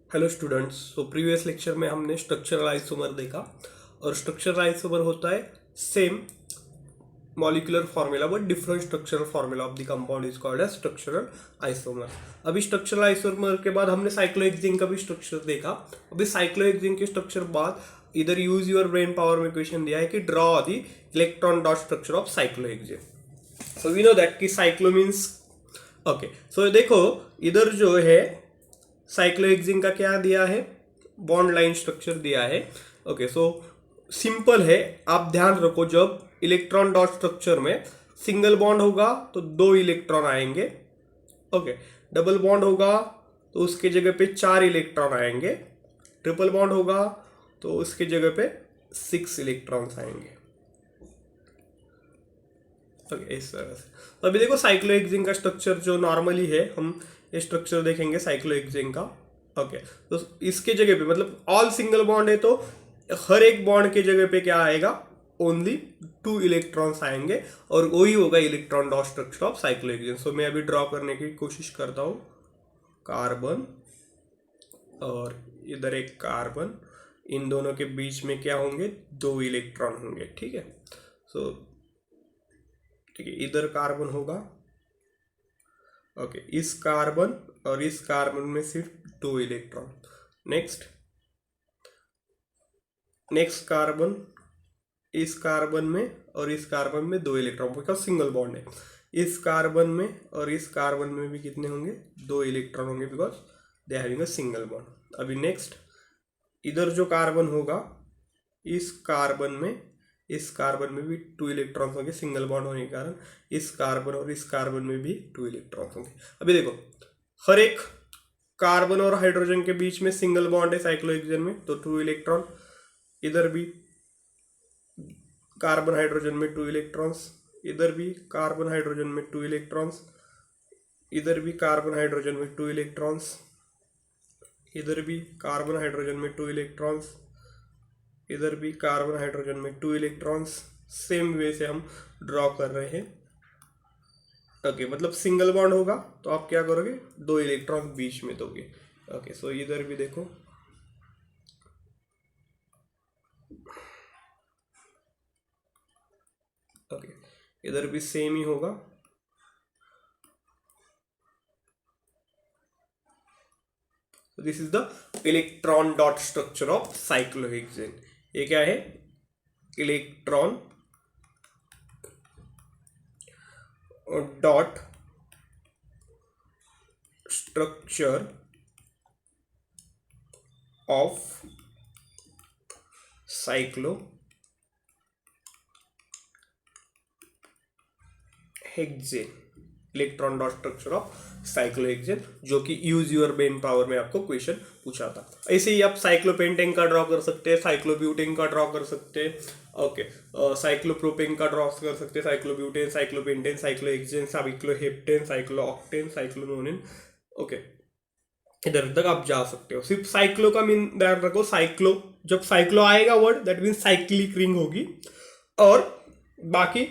Hello students. Previous lecture में हमने structural isomer देखा और स्ट्रक्चरल आइसोमर होता है same molecular formula but different structural formula of the compound is called as structural isomer. अभी structural isomer के बाद हमने साइक्लोहेक्सेन का भी स्ट्रक्चर देखा। अभी साइक्लोहेक्सेन के स्ट्रक्चर बाद इधर यूज योर ब्रेन पावर में क्वेश्चन दिया है कि draw the electron dot structure of cyclohexane. So we know that कि साइक्लो मीन्स ओके। सो देखो इधर जो है साइक्लोहेक्सेन का क्या दिया है, बॉन्ड लाइन स्ट्रक्चर दिया है। ओके सो सिंपल है, आप ध्यान रखो जब इलेक्ट्रॉन डॉट स्ट्रक्चर में सिंगल बॉन्ड होगा तो 2 इलेक्ट्रॉन आएंगे। ओके, डबल बॉन्ड होगा तो उसके जगह पे 4 इलेक्ट्रॉन आएंगे। ट्रिपल बॉन्ड होगा तो उसके जगह पे 6 इलेक्ट्रॉन्स आएंगे। ओके इस तरह से। तो अभी देखो साइक्लोहेक्सेन का स्ट्रक्चर जो नॉर्मली है, हम ये स्ट्रक्चर देखेंगे साइक्लोहेक्सेन का। ओके तो इसके जगह पे मतलब ऑल सिंगल बॉन्ड है तो हर एक बॉन्ड के जगह पे क्या आएगा, ओनली 2 इलेक्ट्रॉन्स आएंगे और वही होगा electron dot structure of cyclohexane. So मैं अभी ड्रॉ करने की कोशिश करता हूँ। कार्बन और इधर एक कार्बन, इन दोनों के बीच में क्या होंगे, 2 इलेक्ट्रॉन होंगे। ठीक है, सो ठीक है, इधर कार्बन होगा। ओके इस कार्बन और इस कार्बन में सिर्फ 2 इलेक्ट्रॉन। नेक्स्ट कार्बन, इस कार्बन में और इस कार्बन में 2 इलेक्ट्रॉन, बिकॉज सिंगल बॉन्ड है। इस कार्बन में और इस कार्बन में भी कितने होंगे, 2 इलेक्ट्रॉन होंगे because they are having a single bond. अभी नेक्स्ट इधर जो कार्बन होगा, इस कार्बन में भी 2 इलेक्ट्रॉन्स होंगे सिंगल बॉन्ड होने के कारण। इस कार्बन और इस कार्बन में भी 2 इलेक्ट्रॉन्स होंगे। अभी देखो हर एक कार्बन और हाइड्रोजन के बीच में सिंगल बॉन्ड है साइक्लोहेक्सेन में, तो 2 इलेक्ट्रॉन। इधर भी कार्बन हाइड्रोजन में 2 इलेक्ट्रॉन्स, इधर भी कार्बन हाइड्रोजन में 2 इलेक्ट्रॉन्स, इधर भी कार्बन हाइड्रोजन में 2 इलेक्ट्रॉन्स, इधर भी कार्बन हाइड्रोजन में 2 इलेक्ट्रॉन्स, इधर भी कार्बन हाइड्रोजन में 2 इलेक्ट्रॉन्स। सेम वे से हम ड्रॉ कर रहे हैं। ओके मतलब सिंगल बॉन्ड होगा तो आप क्या करोगे, 2 इलेक्ट्रॉन बीच में दोगे। ओके सो इधर भी देखो, ओके इधर भी सेम ही होगा। This is the electron dot structure of cyclohexane. ये क्या है, electron dot structure of cyclohexane, electron dot structure of cyclohexane, जो कि यूज योर ब्रेन पावर में आपको क्वेश्चन पूछा था। ऐसे ही आप साइक्लोपेंटेन का ड्रॉ कर सकते हैं, साइक्लोब्यूटेन का ड्रॉ कर सकते हैं। ओके साइक्लोप्रोपेन का ड्रॉ कर सकते हैं, साइक्लोब्यूटेन, साइक्लोपेंटेन, साइक्लोहेक्सेन, साइक्लोहेप्टेन, साइक्लोऑक्टेन, साइक्लोनोनिन। ओके इधर तक आप जा सकते हो। सिर्फ साइक्लो का मीन ध्यान रखो, साइक्लो जब साइक्लो आएगा word that mean cyclic ring होगी। और बाकी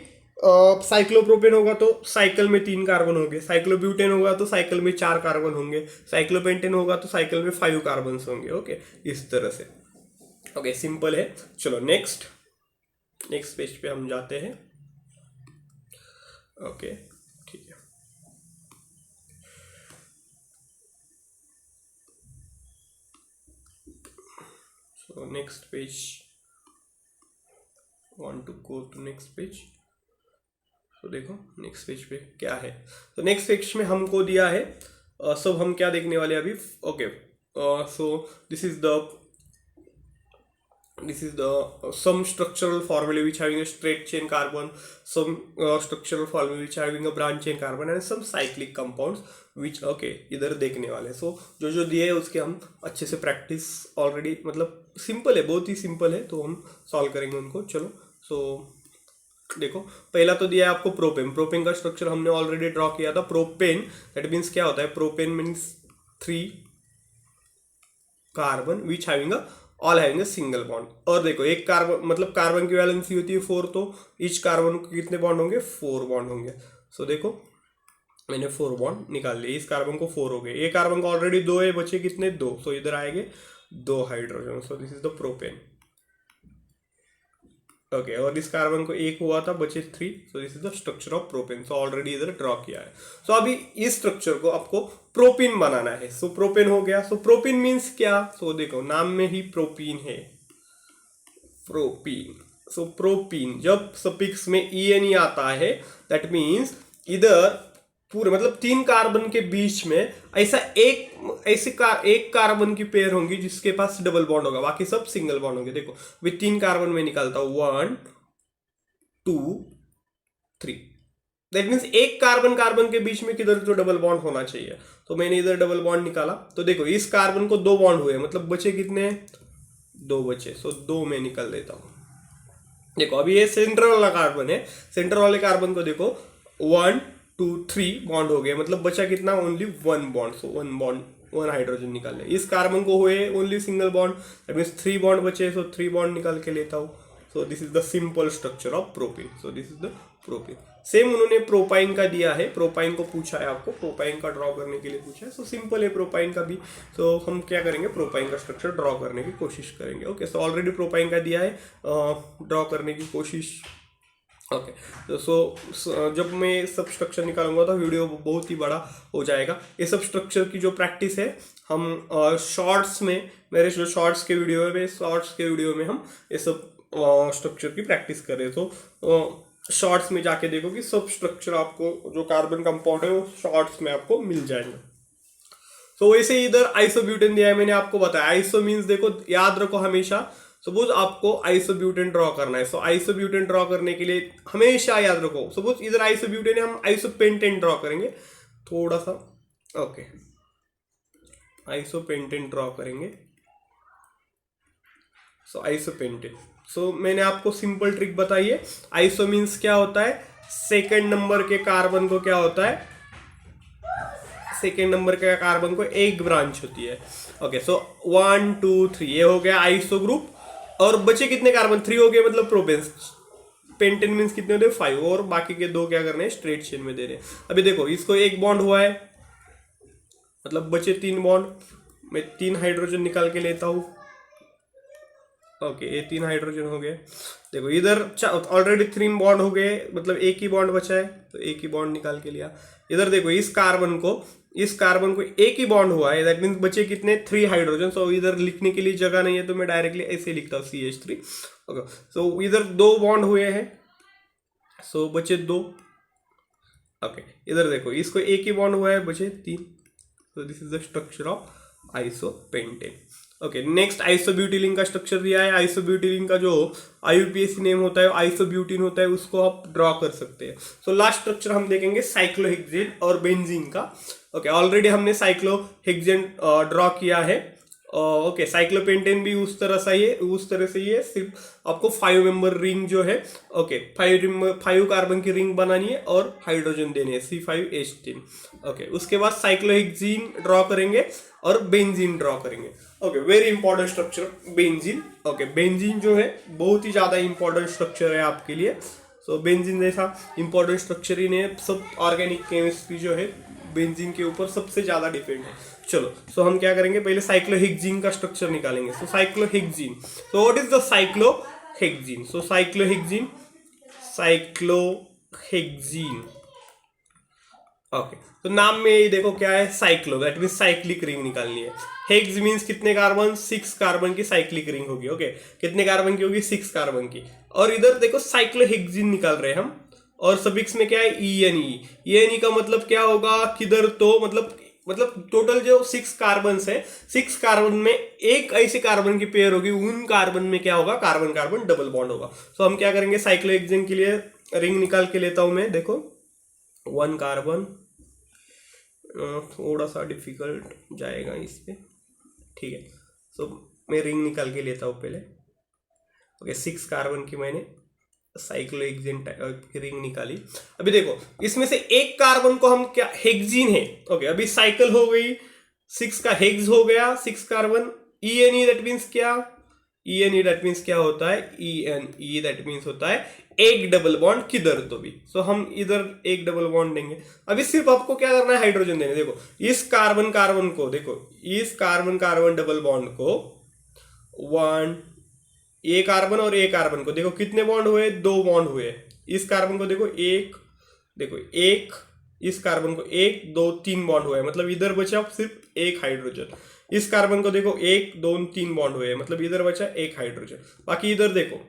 साइक्लोप्रोपेन होगा तो साइकिल में 3 कार्बन होंगे, साइक्लोब्यूटेन होगा तो साइकिल में 4 कार्बन होंगे, साइक्लोपेंटेन होगा तो साइकिल में 5 कार्बन होंगे। ओके इस तरह से। ओके सिंपल है। चलो नेक्स्ट पेज पे हम जाते हैं। ओके ठीक है, so next page, want to go to next page. तो देखो नेक्स्ट पेज पे क्या है। तो नेक्स्ट पेज में हमको दिया है सब हम क्या देखने वाले अभी। Okay so this is the some structural formulae which having a straight chain carbon, some structural formulae which having a branch chain carbon and some cyclic compounds which okay इधर देखने वाले। सो जो दिए है उसके हम अच्छे से प्रैक्टिस ऑलरेडी, मतलब सिंपल है, बहुत ही सिंपल है, तो हम सॉल्व करेंगे उनको। चलो सो देखो पहला तो दिया है आपको प्रोपेन का स्ट्रक्चर हमने ऑलरेडी ड्रॉ किया था। प्रोपेन दैट मीन्स क्या होता है, propane means 3 carbon which having all having a single bond. और देखो एक कार्बन मतलब कार्बन की वैलेंसी होती है 4, तो ईच कार्बन को कितने बॉन्ड होंगे, 4 बॉन्ड होंगे। सो देखो मैंने 4 बॉन्ड निकाल लिए, इस कार्बन को 4 हो गए, ये कार्बन को ऑलरेडी 2 है, बचे कितने 2, सो इधर आएंगे 2 hydrogen, so this is the propane. Okay और इस कार्बन को 1 हुआ था, बचे 3, so this is the structure of propane. So already इधर ड्रॉ किया है। सो अभी इस स्ट्रक्चर को आपको प्रोपीन बनाना है। सो प्रोपेन हो गया। सो प्रोपीन मीन्स क्या? सो देखो नाम में ही प्रोपीन है, प्रोपीन। सो प्रोपीन जब सफिक्स में ई आता है, दैट मीन्स इधर पूरे मतलब 3 कार्बन के बीच में ऐसा एक कार्बन की पेयर होंगी जिसके पास डबल बॉन्ड होगा, बाकी सब सिंगल बॉन्ड होंगे। देखो विथ 3 कार्बन में निकालता हूं 1 2 3, दैट मीन्स एक कार्बन के बीच में किधर तो डबल बॉन्ड होना चाहिए। तो मैंने इधर डबल बॉन्ड निकाला, तो देखो इस कार्बन को 2 बॉन्ड हुए, मतलब बचे कितने 2 बचे। सो 2 में निकल देता हूं। देखो अभी ये सेंटर वाला कार्बन है, सेंटर वाले कार्बन को देखो 1 2 3 बॉन्ड हो गए, मतलब बचा कितना ओनली 1 बॉन्ड। सो 1 बॉन्ड 1 हाइड्रोजन निकाल ले। इस कार्बन को हुए only single bond, that means 3 bond बचे, सो 3 बॉन्ड निकाल के लेता हूँ। सो this is the simple structure of propene. So this is the propene. Same उन्होंने प्रोपाइन का दिया है, प्रोपाइन को पूछा है आपको, प्रोपाइन का ड्रॉ करने के लिए पूछा है। सो सिंपल है प्रोपाइन का भी। सो हम क्या करेंगे, प्रोपाइन का स्ट्रक्चर ड्रॉ करने की कोशिश करेंगे। ओके सो ऑलरेडी प्रोपाइन का दिया है, ड्रॉ करने की कोशिश। ओके सो जब मैं सब स्ट्रक्चर निकालूंगा तो वीडियो बहुत ही बड़ा हो जाएगा। ये सब स्ट्रक्चर की जो प्रैक्टिस है हम शॉर्ट्स में, मेरे जो शॉर्ट्स के वीडियो में हम ये सब स्ट्रक्चर की प्रैक्टिस करें। तो शॉर्ट्स में जाके देखो कि सब स्ट्रक्चर आपको जो कार्बन कंपाउंड है वो शॉर्ट्स में आपको मिल जाएंगे। तो वैसे इधर आइसोब्यूटेन दिया है, मैंने आपको बताया। आइसो मीन्स देखो याद रखो हमेशा, सपोज आपको आइसोब्यूटेन ड्रॉ करना है। सो आइसोब्यूटेन ड्रॉ करने के लिए हमेशा याद रखो, सपोज इधर आइसोब्यूटेन है, हम आइसोपेंटेन ड्रॉ करेंगे थोड़ा सा। ओके आइसोपेंटेन ड्रॉ करेंगे। सो आइसोपेंटेन, सो मैंने आपको सिंपल ट्रिक बताई है। आइसो मीन्स क्या होता है, सेकेंड नंबर के कार्बन को क्या होता है, सेकेंड नंबर के कार्बन को एक ब्रांच होती है। ओके सो 1 2 3 ये हो गया आइसो ग्रुप, और बचे कितने कार्बन 3 हो गए, मतलब प्रोपेन। पेंटेन मीन्स कितने होते हैं 5, और बाकी के 2 क्या करने हैं स्ट्रेट चेन में दे रहे हैं। अभी देखो इसको 1 बॉन्ड हुआ है, मतलब बचे 3 बॉन्ड। मैं 3 हाइड्रोजन निकाल के लेता हूं। ओके ये 3 हाइड्रोजन हो गए। देखो इधर ऑलरेडी 3 बॉन्ड हो गए, मतलब एक ही बॉन्ड बचा है, तो एक ही बॉन्ड निकाल के लिया। इधर देखो इस कार्बन को एक ही बॉन्ड हुआ है, दैट मीन्स बचे कितने 3 हाइड्रोजन। सो इधर लिखने के लिए जगह नहीं है, तो मैं डायरेक्टली ऐसे लिखता हूँ CH3। ओके सो इधर 2 बॉन्ड हुए हैं, सो बचे 2। ओके इधर देखो इसको एक ही बॉन्ड हुआ है, बचे 3। So this is the structure of isopentane. Okay next isobutylene का स्ट्रक्चर दिया है। आइसोब्यूटिलिन का जो IUPAC नेम होता है आइसोब्यूटिन होता है, उसको आप ड्रॉ कर सकते हैं। सो लास्ट स्ट्रक्चर हम देखेंगे साइक्लोहेक्सेन और बेंजीन का। ओके ऑलरेडी हमने साइक्लोहेक्सेन ड्रॉ किया है। ओके साइक्लोपेंटेन भी उस तरह से ही है, सिर्फ आपको 5 मेंबर रिंग जो है, ओके 5 कार्बन की रिंग बनानी है और हाइड्रोजन देने हैं C5H10। ओके उसके बाद साइक्लोहेक्सेन ड्रॉ करेंगे और बेंजीन ड्रॉ करेंगे। Okay very important structure benzene. Okay benzene जो है बहुत ही ज्यादा इंपॉर्टेंट स्ट्रक्चर है आपके लिए। सो बेंजीन जैसा इंपॉर्टेंट स्ट्रक्चर ही नहीं, सब ऑर्गेनिक केमिस्ट्री जो है बेंजीन के ऊपर सबसे ज्यादा डिपेंड है। चलो सो हम क्या करेंगे, पहले साइक्लोहेक्सेन का स्ट्रक्चर निकालेंगे। So cyclohexane, so what is the cyclohexane? So cyclohexane okay तो नाम में ही देखो क्या है, cyclo, that mean cyclic ring निकालनी है। हेक्स मीन्स कितने कार्बन, 6 कार्बन की साइक्लिक रिंग होगी। ओके कितने कार्बन की होगी, 6 कार्बन की। और इधर देखो साइक्लोहेक्सेन निकाल रहे हैं हम, और सबिक्स में क्या है ENE का मतलब क्या होगा, किधर तो मतलब टोटल जो 6 कार्बन है, 6 कार्बन में एक ऐसे कार्बन की पेयर होगी, उन कार्बन में क्या होगा, कार्बन कार्बन डबल बॉन्ड होगा। सो हम क्या करेंगे, साइक्लोहेक्सेन के लिए रिंग निकाल के लेता हूं मैं। देखो 1 कार्बन, थोड़ा सा डिफिकल्ट जाएगा इस पे, ठीक है। सो मैं रिंग निकाल के लेता हूँ पहले। ओके 6 कार्बन की मैंने साइक्लोहेक्सेन की रिंग निकाली। अभी देखो इसमें से एक कार्बन को हम क्या, हेक्सीन है। ओके अभी साइकिल हो गई, 6 का हेक्स हो गया, 6 कार्बन। ENE दैट मीन्स क्या, ENE दैट मीन्स क्या होता है, ENE दैट मीन्स होता है एक डबल बॉन्ड किधर तो भी, सो हम इधर एक डबल बॉन्ड देंगे। अभी सिर्फ आपको क्या करना है, हाइड्रोजन देने। देखो इस कार्बन कार्बन को, देखो इस कार्बन कार्बन डबल बॉन्ड को वन, ए कार्बन और ए कार्बन को देखो कितने बॉन्ड हुए, 2 बॉन्ड हुए। इस कार्बन को देखो एक, देखो एक, इस कार्बन को 1 2 3 बॉन्ड हुए, मतलब इधर बचा सिर्फ एक हाइड्रोजन। इस कार्बन को देखो 1 2 3 बॉन्ड हुए, मतलब इधर बचा एक हाइड्रोजन। बाकी इधर देखो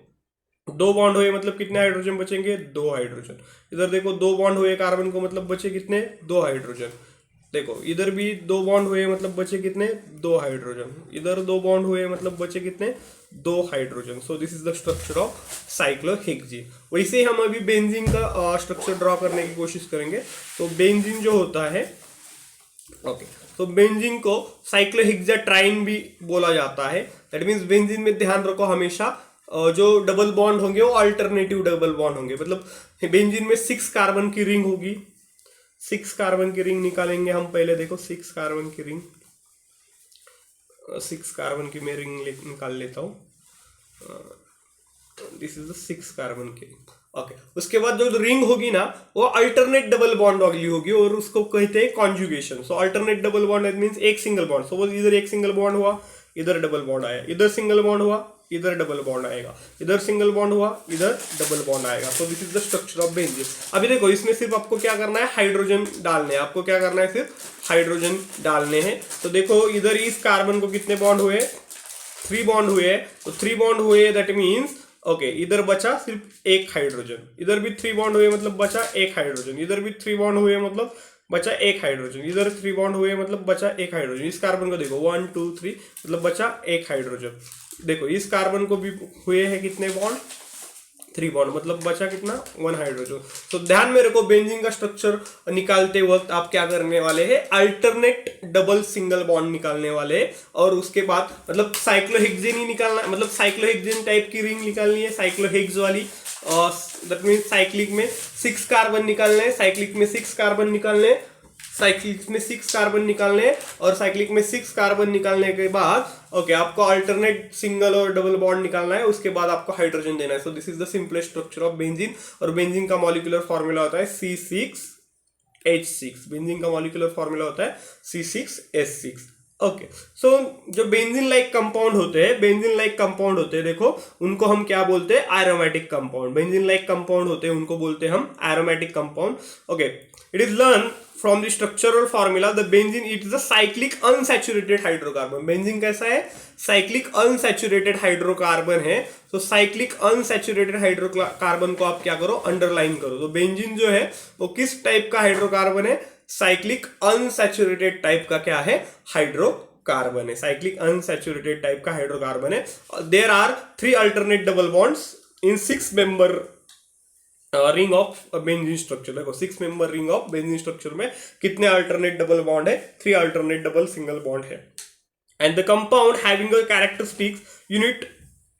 2 बॉन्ड हुए, मतलब कितने हाइड्रोजन बचेंगे, 2 हाइड्रोजन। इधर देखो 2 बॉन्ड हुए कार्बन को, मतलब बचे कितने, 2 हाइड्रोजन। देखो इधर भी 2 बॉन्ड हुए, मतलब बचे कितने, 2 हाइड्रोजन। इधर 2 बॉन्ड हुए, मतलब बचे कितने, 2 hydrogen. So this is the structure of cyclohexene. वैसे ही हम अभी बेंजीन का स्ट्रक्चर ड्रॉ करने की कोशिश करेंगे। तो बेंजीन जो होता है, ओके, तो बेंजीन को साइक्लोहेक्साट्राइन भी बोला जाता है। दैट मीन्स बेंजीन में ध्यान रखो हमेशा जो डबल बॉन्ड होंगे वो अल्टरनेटिव डबल बॉन्ड होंगे। मतलब बेंजीन में 6 कार्बन की रिंग होगी, 6 कार्बन की रिंग निकालेंगे हम पहले। देखो 6 कार्बन की रिंग, 6 कार्बन की मैं रिंग निकाल लेता हूँ। दिस इज द 6 कार्बन की रिंग। ओके, उसके बाद जो रिंग होगी ना वो अल्टरनेट डबल बॉन्ड वाली होगी और उसको कहते हैं कॉन्जुगेशन। सो अल्टरनेट डबल बॉन्ड मींस एक सिंगल बॉन्ड। सपोज इधर एक सिंगल बॉन्ड हुआ, इधर डबल बॉन्ड आया, इधर सिंगल बॉन्ड हुआ, इधर डबल बॉन्ड आएगा, इधर सिंगल बॉन्ड हुआ, इधर डबल बॉन्ड आएगा। सो this is the structure of benzene. अभी देखो इसमें सिर्फ आपको क्या करना है, हाइड्रोजन डालने हैं। आपको क्या करना है, सिर्फ हाइड्रोजन डालने हैं। तो देखो इधर इस कार्बन को कितने बॉन्ड हुए, 3 बॉन्ड हुए। तो 3 बॉन्ड हुए, दैट मीन्स ओके, इधर बचा सिर्फ एक हाइड्रोजन। इधर भी 3 बॉन्ड हुए, मतलब बचा एक हाइड्रोजन। इधर भी 3 बॉन्ड हुए, मतलब बचा एक हाइड्रोजन। इधर 3 बॉन्ड हुए, मतलब बचा एक हाइड्रोजन। इस कार्बन को देखो 1 2 3, मतलब बचा एक हाइड्रोजन। देखो इस कार्बन को भी हुए हैं कितने बॉन्ड, 3 बॉन्ड, मतलब बचा कितना, 1 हाइड्रोजन। तो ध्यान में रखो बेंजीन का स्ट्रक्चर निकालते वक्त आप क्या करने वाले हैं, अल्टरनेट डबल सिंगल बॉन्ड निकालने वाले हैं। और उसके बाद मतलब साइक्लोहेक्सेन ही निकालना, मतलब साइक्लोहेक्सेन टाइप की रिंग निकालनी है, साइक्लोहेक्स वाली। दैट मीन्स साइक्लिक में 6 कार्बन निकालने हैं, साइक्लिक में 6 कार्बन निकालने हैं, साइक्लिक में 6 कार्बन निकालने हैं। और साइक्लिक में 6 कार्बन निकालने के बाद ओके आपको अल्टरनेट सिंगल और डबल बॉन्ड निकालना है, उसके बाद आपको हाइड्रोजन देना है। सो this is the simplest structure of benzene. और बेंजीन का मॉलिक्यूलर फॉर्मूला होता है C6H6। बेंजीन का मॉलिक्यूलर फॉर्मूला होता है C6H6। ओके, सो जो बेंजीन लाइक कंपाउंड होते हैं, बेंजीन लाइक कंपाउंड होते हैं, देखो उनको हम क्या बोलते हैं, aromatic compound. Benzene like compound होते हैं उनको बोलते हैं हम aromatic compound. Okay, it is learn from the structural formula the benzene it is a cyclic unsaturated hydrocarbon. Benzene कैसा है, साइक्लिक अनसैचुरेटेड हाइड्रोकार्बन है। तो साइक्लिक अनसैचुरेटेड हाइड्रोकार्बन को आप क्या करो, अंडरलाइन करो। तो बेंजीन जो है वो किस टाइप का हाइड्रोकार्बन है, साइक्लिक अनसैचुरेटेड टाइप का क्या है, हाइड्रोकार्बन है। साइक्लिक अनसैचुरेटेड टाइप का हाइड्रोकार्बन है। There are 3 alternate double bonds in 6 member ring of benzene structure. देखो 6 member ring of benzene structure में कितने अल्टरनेट डबल बॉन्ड है, 3 अल्टरनेट डबल सिंगल बॉन्ड है। And the compound having a characteristics unit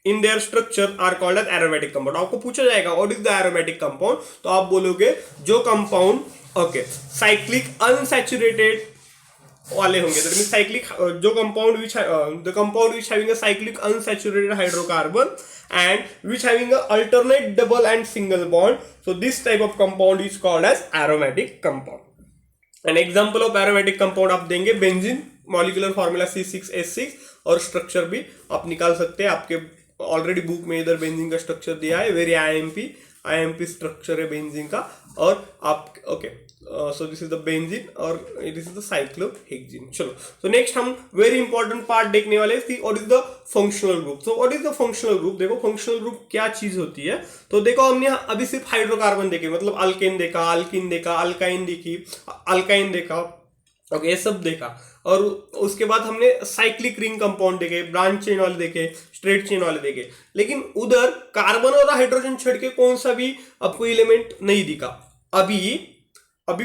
in their structure are called as aromatic compound. आपको पूछा जाएगा what is the aromatic compound, तो आप बोलोगे जो कंपाउंड ओके साइक्लिक अनसैचुरेटेड वाले होंगे। दैट मींस साइक्लिक जो compound which the compound which having a cyclic unsaturated hydrocarbon and which having a alternate double and single bond, so this type of compound is called as aromatic compound। an example of aromatic compound आप देंगे benzene, molecular formula C6H6 और structure भी आप निकाल सकते हैं। आपके already book में इधर बेंजीन का स्ट्रक्चर दिया है, वेरी IMP स्ट्रक्चर है बेंजीन का। और आप okay, so this is the benzene और दिस इज द साइक्लोहेक्सीन। चलो, सो नेक्स्ट हम वेरी इंपॉर्टेंट पार्ट देखने वाले हैं, what is the functional group. So what is the functional group, देखो फंक्शनल ग्रुप क्या चीज होती है। तो देखो हमने अभी सिर्फ हाइड्रोकार्बन देखे, मतलब अल्केन देखा, अल्कीन देखा, अल्काइन देखी, अल्काइन देखा, ओके ये सब देखा। और उसके बाद हमने साइक्लिक रिंग कंपाउंड देखे, ब्रांच चेन वाले देखे, स्ट्रेट चेन वाले देखे। लेकिन उधर कार्बन और हाइड्रोजन छोड़ के कौन सा भी आपको एलिमेंट नहीं दिखा। अभी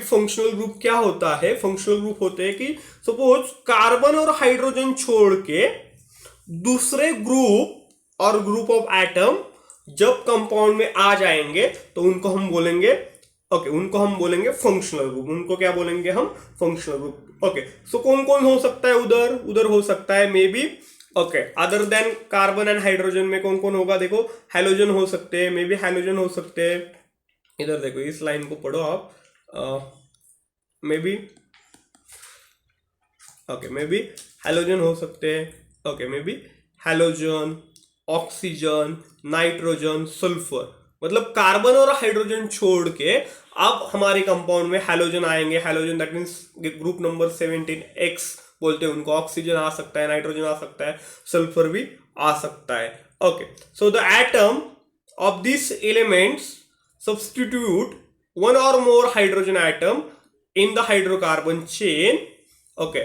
फंक्शनल ग्रुप क्या होता है, फंक्शनल ग्रुप होते हैं कि सपोज कार्बन और हाइड्रोजन छोड़ के दूसरे ग्रुप और ग्रुप ऑफ एटम जब कंपाउंड में आ जाएंगे तो उनको हम बोलेंगे उनको हम बोलेंगे फंक्शनल ग्रुप। उनको क्या बोलेंगे हम, फंक्शनल ग्रुप। ओके, सो कौन कौन हो सकता है उधर हो सकता है may be okay, other than carbon and hydrogen में कौन कौन होगा? देखो हैलोजन हो सकते हैं, मे बी हैलोजन हो सकते हैं। इधर देखो, इस लाइन को पढ़ो आप, may be okay, may be halogen हो सकते हैं। Okay, may be halogen, oxygen, nitrogen, sulphur, मतलब कार्बन और हाइड्रोजन छोड़ के अब हमारे कंपाउंड में हैलोजन आएंगे। Halogen that means group number 17X बोलते हैं उनको। ऑक्सीजन आ सकता है, नाइट्रोजन आ सकता है, सल्फर भी आ सकता है। Okay, so the atom of this elements substitute one or more hydrogen atom in the hydrocarbon chain, okay,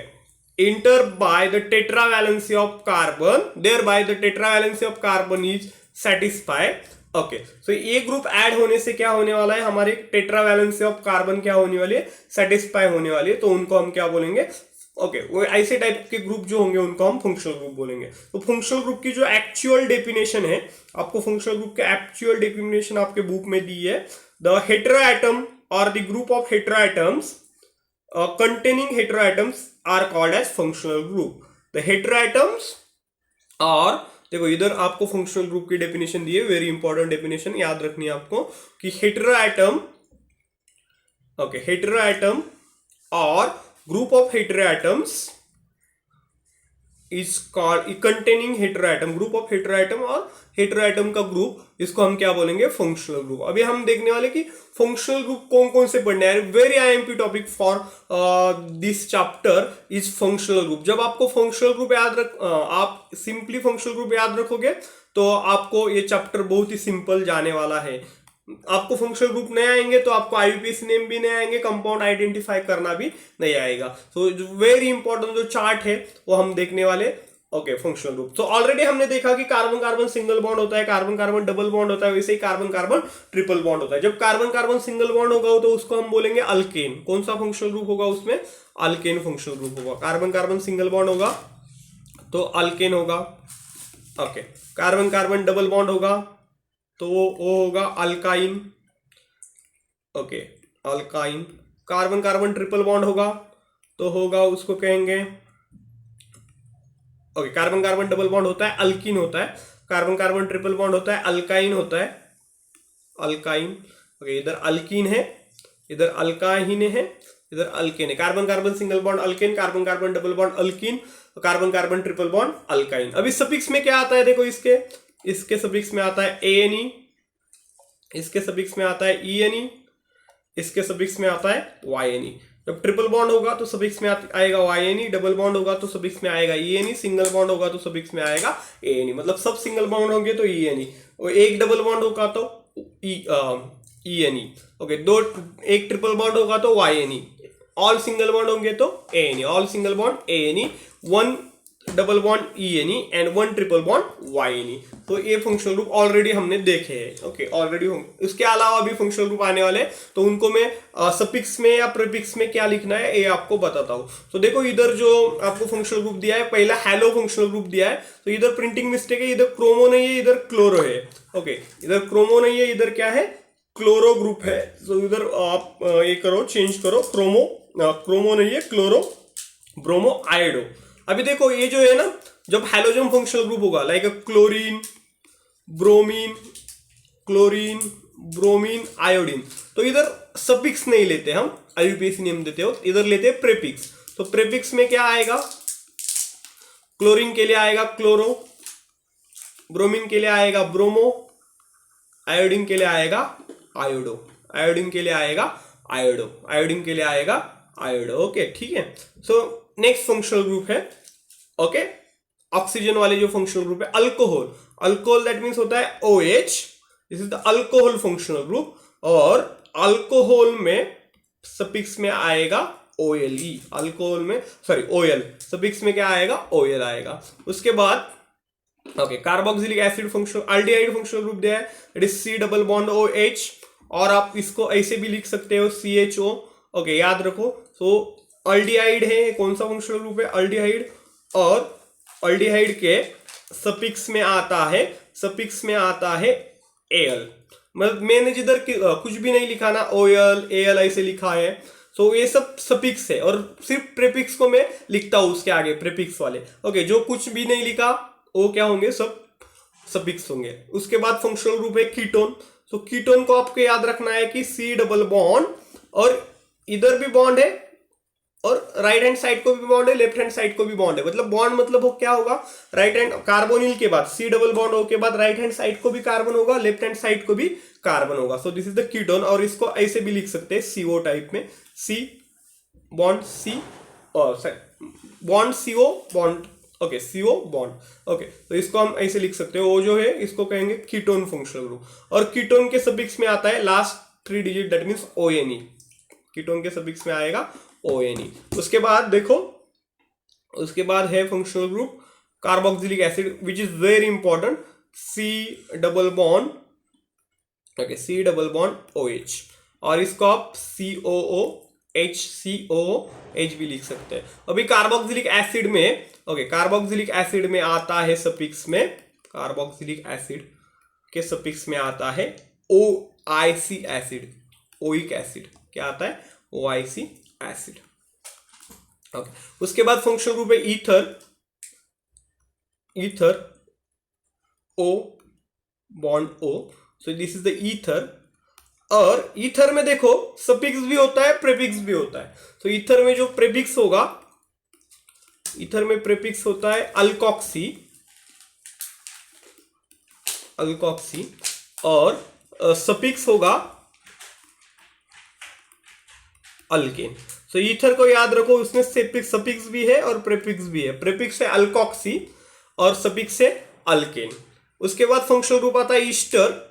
enter by the tetravalency of carbon, thereby the tetravalency of carbon is satisfied. Okay, so ये group add होने से क्या होने वाला है? हमारे tetravalency of carbon क्या होने वाली है? सेटिस्फाई होने वाली है। तो उनको हम क्या बोलेंगे? ओके, वो ऐसे टाइप के ग्रुप जो होंगे उनको हम फंक्शनल ग्रुप बोलेंगे। तो फंक्शनल ग्रुप की जो एक्चुअल डेफिनेशन है, आपको फंक्शनल ग्रुप के एक्चुअल डेफिनेशन आपके बुक में दी है। द हेटेरोएटम और the group of heteroatoms containing heteroatoms are called as functional group. The heteroatoms और देखो इधर आपको फंक्शनल ग्रुप की डेफिनेशन दी है, वेरी इंपॉर्टेंट डेफिनेशन याद रखनी है आपको कि हेटेरोएटम, ओके, हेटेरोएटम और group of heteroatoms is called containing heteroatom, group of heteroatom और हेटेरोएटम का ग्रुप, इसको हम क्या बोलेंगे? Functional group. अभी हम देखने वाले कि फंक्शनल ग्रुप कौन कौन से पढ़ने हैं। Very IMP topic for this chapter is functional group. जब आपको फंक्शनल ग्रुप आप सिंपली फंक्शनल ग्रुप याद रखोगे तो आपको ये चैप्टर बहुत ही सिंपल जाने वाला है। आपको फंक्शनल ग्रुप नहीं आएंगे तो आपको आईयूपीएसी नेम भी नहीं आएंगे, कंपाउंड आइडेंटिफाई करना भी नहीं आएगा। सो वेरी इंपॉर्टेंट जो चार्ट है वो हम देखने वाले। Okay, functional group. तो ऑलरेडी हमने देखा कि कार्बन कार्बन सिंगल बॉन्ड होता है, कार्बन कार्बन डबल बॉन्ड होता है, वैसे ही कार्बन कार्बन ट्रिपल बॉन्ड होता है। जब कार्बन कार्बन सिंगल बॉन्ड होगा तो उसको हम बोलेंगे अल्केन। कौन सा फंक्शनल ग्रुप होगा उसमें? अल्केन फंक्शनल ग्रुप होगा। कार्बन कार्बन सिंगल बॉन्ड होगा तो अल्केन होगा। Okay, carbon carbon double bond होगा तो वो होगा alkyne. Okay, alkyne. Carbon carbon triple bond होगा तो होगा, उसको कहेंगे, okay, carbon carbon double bond होता है अल्कीन होता है, कार्बन कार्बन ट्रिपल बॉन्ड होता है अल्काइन होता है, अल्काइन। ओके, इधर अल्कीन है, इधर अल्काइन है, इधर अल्केन है। Carbon carbon single bond alkane, carbon carbon double bond alkyne, carbon carbon triple bond alkyne. अभी सफिक्स में क्या आता है? देखो इसके सफिक्स में आता है ANE, इसके सफिक्स में आता है ENE, इसके सफिक्स में आता है YNE। जब ट्रिपल बॉन्ड होगा तो सफिक्स में आएगा YNE, डबल बॉन्ड होगा तो सफिक्स में आएगा ENE, सिंगल बॉन्ड होगा तो सफिक्स में आएगा ANE। मतलब सब सिंगल बॉन्ड होंगे तो ENE, और एक डबल बॉन्ड होगा तो ENE। ओके, एक ट्रिपल बॉन्ड होगा तो YNE, ऑल सिंगल बॉन्ड होंगे तो ANE, all single bond ANE, one double bond ENE and one triple bond YNE। तो ये फंक्शनल ग्रुप ऑलरेडी हमने देखे हैं। ओके, ऑलरेडी उसके अलावा भी फंक्शनल ग्रुप आने वाले, तो उनको मैं सफिक्स में या प्रीफिक्स में क्या लिखना है ये आपको बताता हूँ। तो देखो इधर जो आपको फंक्शनल ग्रुप दिया है, पहला हैलो फंक्शनल ग्रुप दिया है, तो इधर प्रिंटिंग मिस्टेक है, इधर क्रोमो नहीं है, इधर क्लोरो है। ओके, इधर क्रोमो नहीं है, इधर क्या है? क्लोरो ग्रुप है। तो इधर आप ये करो, चेंज करो, क्रोमो नहीं है, क्लोरो ब्रोमो आयोडो। अभी देखो ये जो है ना, जब हैलोजन फंक्शनल ग्रुप होगा लाइक क्लोरीन ब्रोमीन आयोडीन, तो इधर सफिक्स नहीं लेते हम, आईयूपीएसी नेम देते हो, इधर लेते हैं प्रेफिक्स। तो प्रेफिक्स में क्या आएगा? क्लोरीन के लिए आएगा क्लोरो, ब्रोमीन के लिए आएगा ब्रोमो, आयोडीन के लिए आएगा आयोडो, आयोडीन के लिए आएगा आयोडो, आयोडीन के लिए आएगा आयोडो। ओके, ठीक है। सो नेक्स्ट फंक्शनल ग्रुप है, ओके, ऑक्सीजन वाले जो फंक्शनल ग्रुप है अल्कोहल। अल्कोहल दैट मीन्स होता है OH, this is the alcohol functional group. और अल्कोहल में सफिक्स में आएगा OLE, अल्कोहल में सॉरी OL, सफिक्स में क्या आएगा? OL आएगा। उसके बाद okay, carboxylic acid functional aldehyde functional group दिया है, it is C double bond OH, और आप इसको ऐसे भी लिख सकते हो CHO। ओके, याद रखो। सो अल्डिहाइड है, कौन सा फंक्शनल ग्रुप है? अल्डिहाइड। और अल्डिहाइड के सफिक्स में आता है Al। मतलब मैंने जिधर कुछ भी नहीं लिखा ना, OL AL ऐसे लिखा है, तो ये सब सफिक्स है, और सिर्फ प्रीफिक्स को मैं लिखता हूं उसके आगे, प्रीफिक्स वाले। ओके, जो कुछ भी नहीं लिखा वो क्या होंगे, सब सफिक्स होंगे। उसके बाद फंक्शनल ग्रुप है कीटोन। तो कीटोन को आपको याद रखना है कि C डबल बॉन्ड, और इधर भी बॉन्ड है और राइट हैंड साइड को भी बॉन्ड है, लेफ्ट हैंड साइड को भी बॉन्ड है। मतलब बॉन्ड मतलब वो क्या होगा, राइट हैंड कार्बोनिल के बाद C डबल बॉन्ड हो के बाद राइट हैंड साइड को भी कार्बन होगा, लेफ्ट हैंड साइड को भी कार्बन होगा। सो दिस इज द कीटोन, और इसको ऐसे भी लिख सकते हैं CO टाइप में, C bond C bond CO bond, okay CO bond. Okay, तो इसको हम ऐसे लिख सकते हैं, वो जो है इसको कहेंगे कीटोन फंक्शनल ग्रुप। और कीटोन के सफिक्स में आता है last 3 digit, that means ONE। Ketone के सफिक्स में आएगा ONE। उसके बाद देखो, उसके बाद है functional group carboxylic acid, which is very important, C double bond, okay, C double bond OH, और इसको आप COOH भी लिख सकते हैं। अभी कार्बोक्सिलिक एसिड में, ओके, कार्बोक्सिलिक एसिड में आता है सफिक्स में, कार्बोक्सिलिक एसिड के सफिक्स में आता है OIC एसिड, ओइक एसिड, क्या आता है, OIC एसिड। ओके, उसके बाद फंक्शनल ग्रुप है ether, ether O bond O, so this is the ether. और ईथर में देखो सफिक्स भी होता है, प्रीफिक्स भी होता है। तो ईथर में जो प्रीफिक्स होगा, ईथर में प्रीफिक्स होता है अल्कोक्सी, अल्कोक्सी, और सफिक्स होगा अल्केन। सो ईथर को याद रखो, उसमें सफिक्स भी है और प्रीफिक्स भी है। प्रीफिक्स है अल्कोक्सी और सफिक्स है अल्केन। उसके बाद फंक्शनल ग्रुप आता है Easter,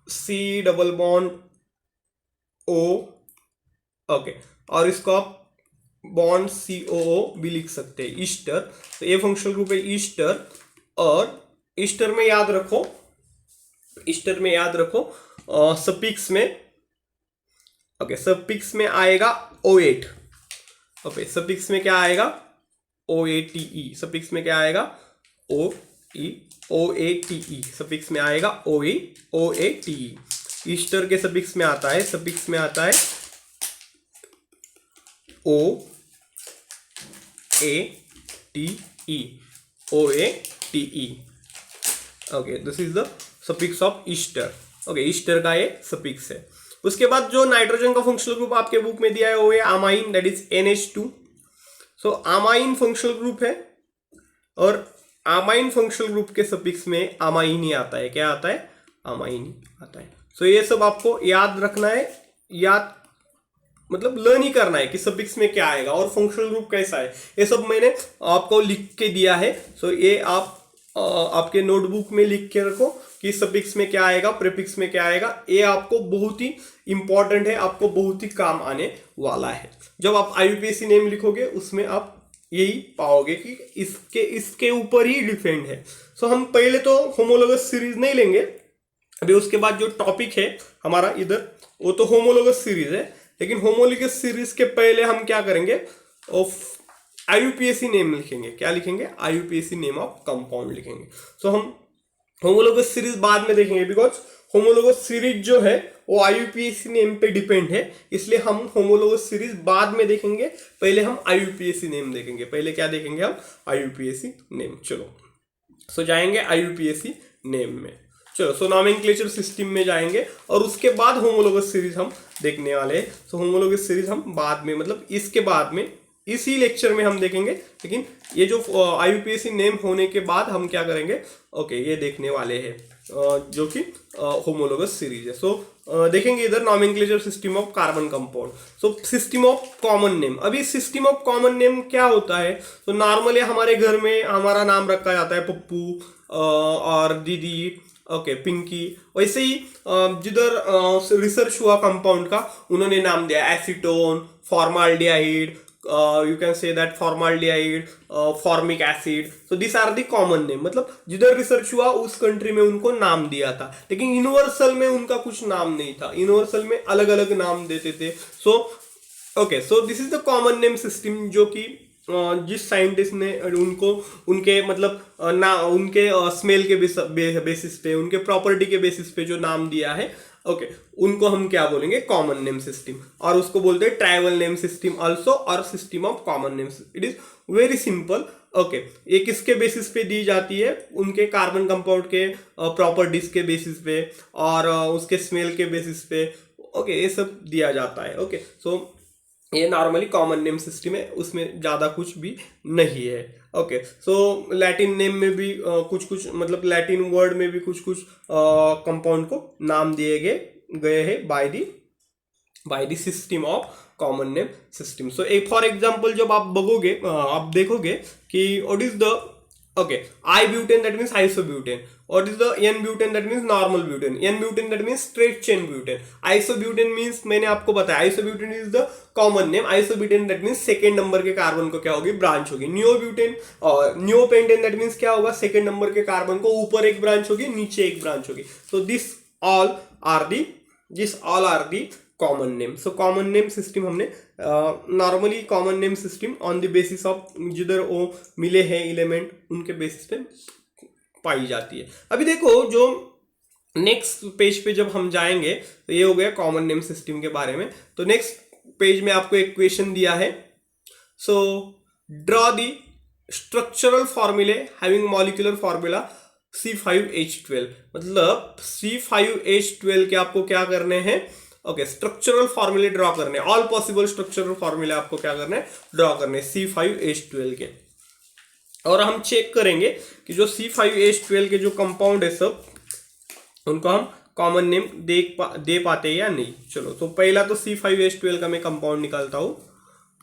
C double bond O, okay, और इसको आप बॉन्ड COO भी लिख सकते हैं, ईस्टर। तो ये फंक्शनल ग्रुप है ईस्टर। और ईस्टर में याद रखो, ईस्टर में याद रखो सफिक्स में, ओके, सफिक्स में आएगा O8, ओके, सफिक्स में क्या आएगा, OATE, सफिक्स में क्या आएगा, OATE, सफिक्स में आएगा OATE। ईस्टर के सफिक्स में आता है, सफिक्स में आता है OATE, OATE, okay, this is the suffix of Easter. Okay, Easter का ये सफिक्स है। उसके बाद जो नाइट्रोजन का फंक्शनल ग्रुप आपके बुक में दिया है वो है amine, that is NH2। So amine functional group है, और अमाइन फंक्शनल ग्रुप के सफिक्स में अमाइन ही आता है। क्या आता है, अमाइन ही आता है। सो ये सब आपको याद रखना है, याद मतलब लर्न ही करना है कि सफिक्स में क्या आएगा और फंक्शनल ग्रुप कैसा है। ये सब मैंने आपको लिख के दिया है। सो ये आप आपके नोटबुक में लिख के रखो कि सफिक्स में क्या आएगा, प्रीफिक्स में क्या आएगा। ये आपको बहुत ही इंपॉर्टेंट है, आपको बहुत ही काम आने वाला है। जब आप IUPAC नेम लिखोगे उसमें आप यही पाओगे कि इसके ऊपर ही डिपेंड है। सो हम पहले तो होमोलोगस सीरीज नहीं लेंगे अभी, उसके बाद जो टॉपिक है हमारा इधर वो तो होमोलोगस सीरीज है, लेकिन होमोलोगस सीरीज के पहले हम क्या करेंगे, IUPAC नेम लिखेंगे। क्या लिखेंगे, IUPAC नेम ऑफ कंपाउंड लिखेंगे। सो हम होमोलोगस सीरीज बाद में देखेंगे, बिकॉज होमोलोगस सीरीज जो है वो IUPAC नेम पे डिपेंड है, इसलिए हम होमोलोगस सीरीज बाद में देखेंगे। पहले हम IUPAC नेम देखेंगे। पहले क्या देखेंगे हम, IUPAC नेम। चलो, सो जाएंगे IUPAC नेम में। चलो, सो नॉमेनक्लेचर सिस्टम में जाएंगे और उसके बाद होमोलोगस सीरीज हम देखने वाले हैं। सो होमोलोगस सीरीज हम बाद में, मतलब इसके बाद में, इसी लेक्चर में हम देखेंगे, लेकिन ये जो IUPAC नेम होने के बाद हम क्या करेंगे, ओके, ये देखने वाले हैं जो कि होमोलोगस सीरीज है। सो देखेंगे इधर nomenclature system of carbon compound. So system of common name. अभी सिस्टम ऑफ कॉमन नेम क्या होता है, तो नॉर्मली हमारे घर में हमारा नाम रखा जाता है पप्पू और दीदी, ओके, पिंकी। वैसे ही जिधर रिसर्च हुआ कंपाउंड का, उन्होंने नाम दिया acetone, formaldehyde, you can say that formaldehyde, formic acid. So these are the common name. मतलब जिधर रिसर्च हुआ उस कंट्री में उनको नाम दिया था, लेकिन यूनिवर्सल में उनका कुछ नाम नहीं था। यूनिवर्सल में अलग अलग नाम देते थे। So okay, so this is the common name system, जो कि जिस साइंटिस्ट ने उनको उनके मतलब ना उनके स्मेल के बेसिस पे, उनके प्रॉपर्टी के बेसिस पे जो नाम दिया है, ओके, उनको हम क्या बोलेंगे, कॉमन नेम सिस्टम, और उसको बोलते हैं ट्राइबल नेम सिस्टम आल्सो और system of common names. It is very simple. Okay, ये किसके बेसिस पे दी जाती है, उनके कार्बन कंपाउंड के प्रॉपर्टीज के बेसिस पे और उसके स्मेल के बेसिस पे। ओके, ये सब दिया जाता है। ओके, सो ये नॉर्मली कॉमन नेम सिस्टम है, उसमें ज़्यादा कुछ भी नहीं है। ओके, सो लैटिन नेम में भी कुछ कुछ मतलब लैटिन वर्ड में भी कुछ कुछ कंपाउंड को नाम दिए गए हैं by the system of common name system. So एक फॉर एग्जांपल जब आप आप देखोगे कि what is the okay, I butane that means isobutane. What is the N butane that means normal butane. N butane that means straight chain butane. Isobutane means मैंने आपको बताया isobutane is the common name. Isobutane that means second number के carbon को क्या होगी, branch होगी. Neobutane और neopentane that means क्या होगा, सेकेंड नंबर के कार्बन को ऊपर एक ब्रांच होगी, नीचे एक ब्रांच होगी. So this all are the common name. So common name system हमने normally common name system on the basis of जिधर वो मिले हैं एलिमेंट उनके बेसिस पे पाई जाती है. अभी देखो जो नेक्स्ट पेज पे जब हम जाएंगे तो ये हो गया कॉमन नेम सिस्टम के बारे में. तो नेक्स्ट पेज में आपको एक क्वेश्चन दिया है. सो ड्रॉ द स्ट्रक्चरल फॉर्मूले हैविंग मॉलिक्यूलर फॉर्मूला C5H12. मतलब C5H12 के आपको क्या करने हैं, ओके, स्ट्रक्चरल फॉर्मूले ड्रॉ करने, ऑल पॉसिबल स्ट्रक्चरल फॉर्मूले आपको क्या करने हैं, ड्रॉ करने C5H12 के. और हम चेक करेंगे कि जो C5H12 के जो कंपाउंड है सब उनको हम कॉमन नेम दे पाते हैं या नहीं. चलो, तो पहला तो C5H12 का मैं कंपाउंड निकालता हूं,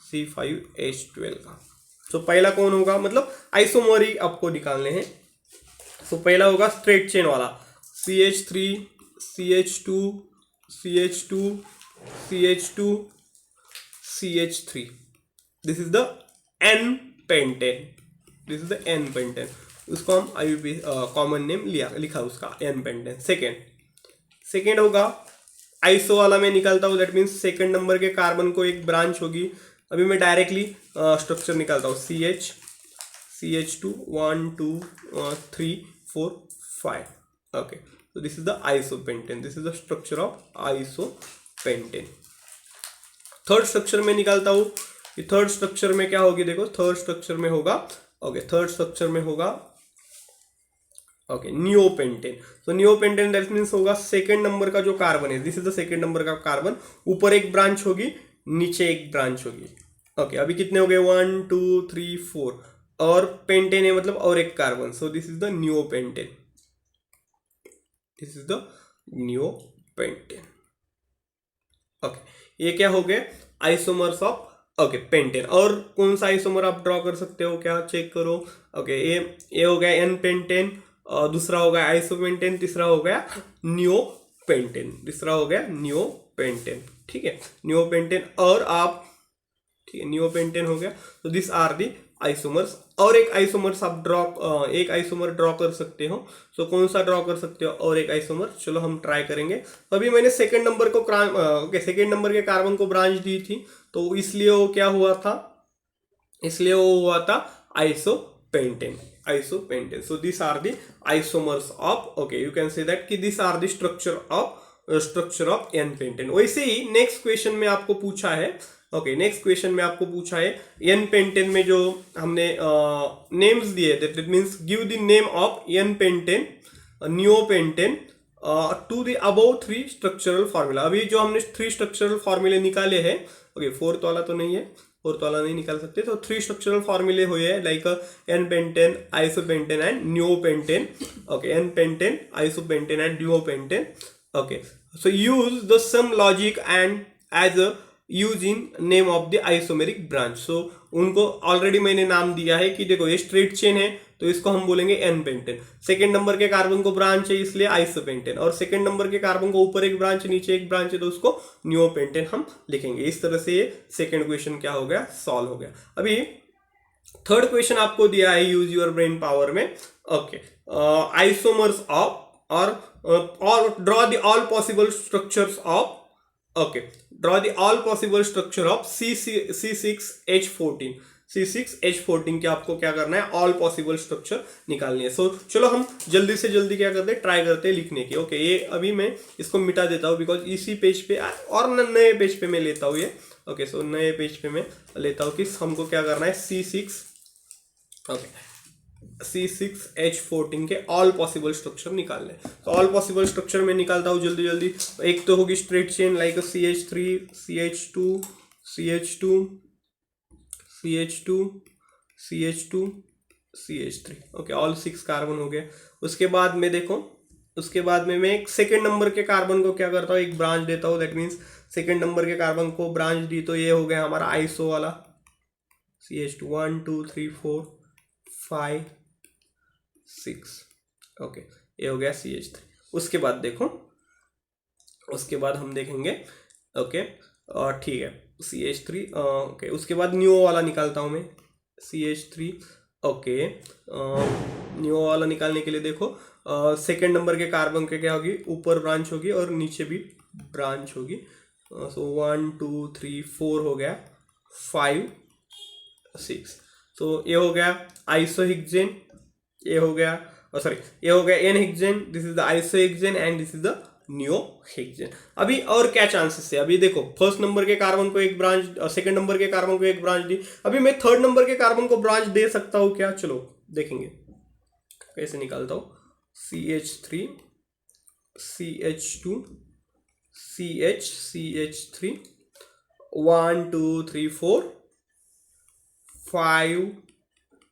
C5H12 का. तो पहला कौन होगा, मतलब आइसोमर आपको निकालने हैं. तो पहला होगा स्ट्रेट चेन वाला CH3 CH2 CH2 CH2 CH3. This is the N pentane. This is the N pentane. उसको हम IUP कॉमन नेम लिखा उसका N पेंटेन. सेकेंड होगा आइसो वाला मैं निकालता हूँ. दैट मीन्स सेकेंड नंबर के कार्बन को एक ब्रांच होगी. अभी मैं डायरेक्टली स्ट्रक्चर निकालता हूँ. CH2 1 2 3 4 5. Okay, so this is the isopentane. This is the structure of isopentane. Third structure में निकालता हूं कि थर्ड स्ट्रक्चर में क्या होगी. देखो थर्ड स्ट्रक्चर में होगा, ओके, थर्ड स्ट्रक्चर में होगा, ओके, नियोपेंटेन. तो नियोपेंटेन दैट मीन्स होगा सेकेंड नंबर का जो कार्बन है, this is the second number का कार्बन, ऊपर एक ब्रांच होगी, नीचे एक ब्रांच होगी. ओके, अभी कितने हो गए, 1 2 3 4, और पेंटेन है मतलब और एक carbon. So this is the neopentane. This is the neopentane. Okay, ये क्या हो गए, आइसोमर्स ऑफ, ओके, पेंटेन. और कौन सा आइसोमर आप ड्रॉ कर सकते हो, क्या चेक करो. ओके, ये हो गया एन पेंटेन, दूसरा हो गया आइसोपेंटेन, तीसरा हो गया नियोपेंटेन, तीसरा हो गया नियोपेंटेन. ठीक है, नियोपेंटेन. और आप, ठीक है, नियोपेंटेन हो गया. तो दिस आर दी आइसोमर्स. और एक आइसोमर्स आप एक आइसोमर ड्रॉ कर सकते हो. सो कौन सा ड्रॉ कर सकते हो, और एक आइसोमर. चलो हम ट्राई करेंगे. तो अभी मैंने सेकेंड नंबर को सेकेंड नंबर के कार्बन को ब्रांच दी थी, तो इसलिए वो क्या हुआ था, इसलिए वो हुआ था isopentane. So this are the isomers of, okay, you can say that कि this are the structure of N pentane. वैसे ही नेक्स्ट क्वेश्चन में आपको पूछा है, ओके, नेक्स्ट क्वेश्चन में आपको पूछा है एन पेंटेन में जो हमने नेम्स दिए, that means give the name of N pentane, neopentane to the above 3 structural formula. अभी जो हमने 3 स्ट्रक्चरल फॉर्मूले निकाले हैं, ओके, फोर्थ वाला तो नहीं है, फोर्थ वाला नहीं निकाल सकते. तो 3 स्ट्रक्चरल फॉर्मूले हुए हैं, like n pentane, isopentane and neopentane. Okay, n pentane, isopentane and neopentane. Okay, so use the some logic and as a use in name of the isomeric branch. So उनको already मैंने नाम दिया है कि देखो ये स्ट्रेट चेन है तो इसको हम बोलेंगे एन पेंटेन. सेकेंड नंबर के कार्बन को ब्रांच है इसलिए आइसोपेंटेन, और सेकेंड नंबर के कार्बन को ऊपर एक ब्रांच नीचे एक ब्रांच है तो उसको नियोपेंटेन हम लिखेंगे. इस तरह से ये सेकेंड क्वेश्चन क्या हो गया, सॉल्व हो गया. अभी थर्ड क्वेश्चन आपको दिया है यूज योर ब्रेन पावर में. ओके, आइसोमर्स ऑफ और draw the all possible structures of, okay, draw the all possible structure of C6H14. C6H14 के आपको क्या करना है, ऑल पॉसिबल स्ट्रक्चर निकालनी है। सो चलो हम जल्दी से जल्दी क्या करते हैं, ट्राई करते हैं लिखने की। ओके, ये अभी मैं इसको मिटा देता हूँ बिकॉज इसी पेज पे और नए पेज पे मैं लेता हूँ ये। ओके, सो नए पेज पे मैं लेता हूँ कि हमको क्या करना है, C6H14 के ऑल पॉसिबल स्ट्रक्चर निकालने। तो ऑल पॉसिबल स्ट्रक्चर में निकालता हूँ जल्दी जल्दी। एक तो होगी straight chain like CH3 CH2 CH2 CH2 CH2 CH3। Okay, all 6 carbon हो गए। उसके बाद में देखो, उसके बाद में मैं एक सेकेंड नंबर के कार्बन को क्या करता हूँ, एक ब्रांच देता हूँ। दैट मीन्स सेकेंड नंबर के कार्बन को ब्रांच दी तो ये हो गया हमारा आइसो वाला CH2 1 2 3 4 5 6। ओके, ये हो गया CH3। उसके बाद देखो, उसके बाद हम देखेंगे। ओके, ठीक है, CH3। ओके, उसके बाद न्यू वाला निकालता हूँ मैं, CH3। ओके, न्यू वाला निकालने के लिए देखो, सेकेंड नंबर के कार्बन के क्या होगी, ऊपर ब्रांच होगी और नीचे भी ब्रांच होगी। सो 1 2 3 4 हो गया, 5 6। तो ये हो गया आइसोहेक्सेन, ये हो गया सॉरी ये हो गया n hexane. This is the isohexane and this is the neohexane. अभी और क्या चांसेस है, अभी देखो फर्स्ट नंबर के कार्बन को एक ब्रांच, सेकंड नंबर के कार्बन को एक ब्रांच दी। अभी मैं थर्ड नंबर के कार्बन को ब्रांच दे सकता हूँ क्या, चलो देखेंगे कैसे निकालता हूँ। CH3 CH2 CH3 1 2 3 4 5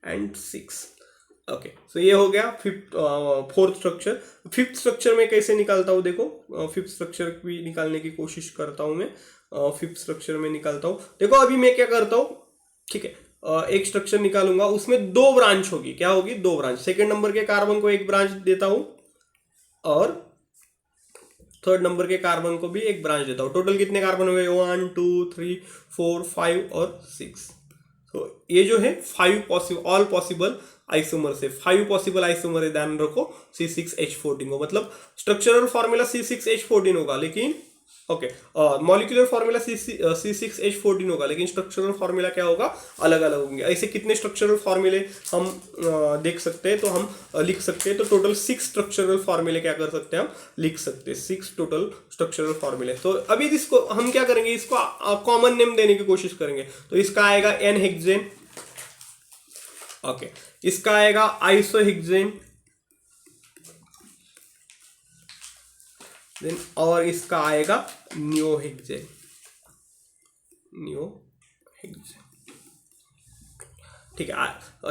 and 6। Okay, so ये हो गया फोर्थ स्ट्रक्चर। फिफ्थ स्ट्रक्चर में कैसे निकालता हूँ देखो, फिफ्थ स्ट्रक्चर भी निकालने की कोशिश करता हूँ मैं। फिफ्थ स्ट्रक्चर में निकालता हूँ, देखो अभी मैं क्या करता हूँ, ठीक है, एक स्ट्रक्चर निकालूंगा, उसमें दो ब्रांच होगी। क्या होगी, दो ब्रांच। सेकेंड नंबर के कार्बन को एक ब्रांच देता हूँ और थर्ड नंबर के कार्बन को भी एक ब्रांच देता हूँ। टोटल कितने कार्बन हो गए, 1 2 3 4 5 और 6। तो ये जो है 5 पॉसिबल, ऑल पॉसिबल आइसोमर से 5 पॉसिबल आइसोमर है, ध्यान रखो C6H14 को, मतलब स्ट्रक्चरल फॉर्मूला C6H14 होगा लेकिन ओके, मॉलिक्यूलर फॉर्मूला C6H14 होगा लेकिन स्ट्रक्चरल फॉर्मूला क्या होगा, अलग अलग होंगे। ऐसे कितने स्ट्रक्चरल फॉर्मूले हम देख सकते हैं, तो हम लिख सकते हैं। तो टोटल 6 स्ट्रक्चरल फॉर्मूले क्या कर सकते हैं, हम लिख सकते हैं 6 टोटल स्ट्रक्चरल फॉर्मूले। तो अभी इसको हम क्या करेंगे, इसको कॉमन नेम देने की कोशिश करेंगे। तो इसका आएगा एनहेक्सेन, ओके, इसका आएगा आइसोहेक्सेन, देन और इसका आएगा नियोहेक्सेन, ठीक है।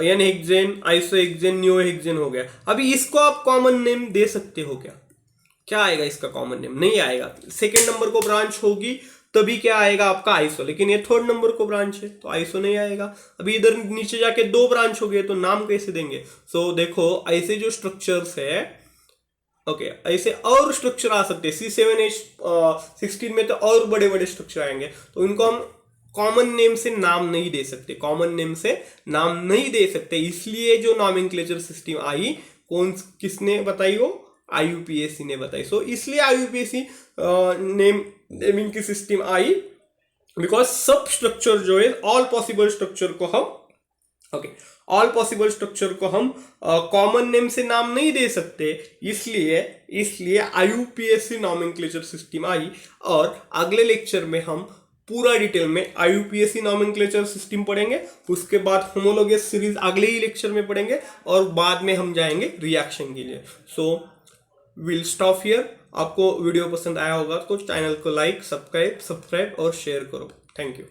एनहेक्सेन, आइसोहेक्सेन, नियोहेक्सेन हो गया। अभी इसको आप कॉमन नेम दे सकते हो क्या, क्या आएगा इसका कॉमन नेम, नहीं आएगा। सेकेंड नंबर को ब्रांच होगी तभी क्या आएगा आपका आइसो, लेकिन ये थर्ड नंबर को ब्रांच है तो आइसो नहीं आएगा। अभी इधर नीचे जाके दो ब्रांच हो गए तो नाम कैसे देंगे। सो देखो ऐसे जो स्ट्रक्चर्स है, ओके, ऐसे और स्ट्रक्चर आ सकते हैं। C7H16 में तो और बड़े बड़े स्ट्रक्चर आएंगे, तो इनको हम कॉमन नेम से नाम नहीं दे सकते, कॉमन नेम से नाम नहीं दे सकते। इसलिए जो नॉमेनक्लेचर सिस्टम आई, किसने बताई, वो IUPAC ने बताई। सो इसलिए IUPAC नेमिंग की सिस्टम आई, बिकॉज सब स्ट्रक्चर जो है, ऑल पॉसिबल स्ट्रक्चर को हम ऑल पॉसिबल स्ट्रक्चर को हम कॉमन नेम से नाम नहीं दे सकते, इसलिए IUPAC नॉमेनक्लेचर सिस्टम आई। और अगले लेक्चर में हम पूरा डिटेल में IUPAC नॉमेनक्लेचर सिस्टम पढ़ेंगे। उसके बाद होमोलोगस सीरीज अगले ही लेक्चर में पढ़ेंगे और बाद में हम जाएंगे रिएक्शन के लिए। So will stop here. आपको वीडियो पसंद आया होगा तो चैनल को लाइक, सब्सक्राइब और शेयर करो। Thank you.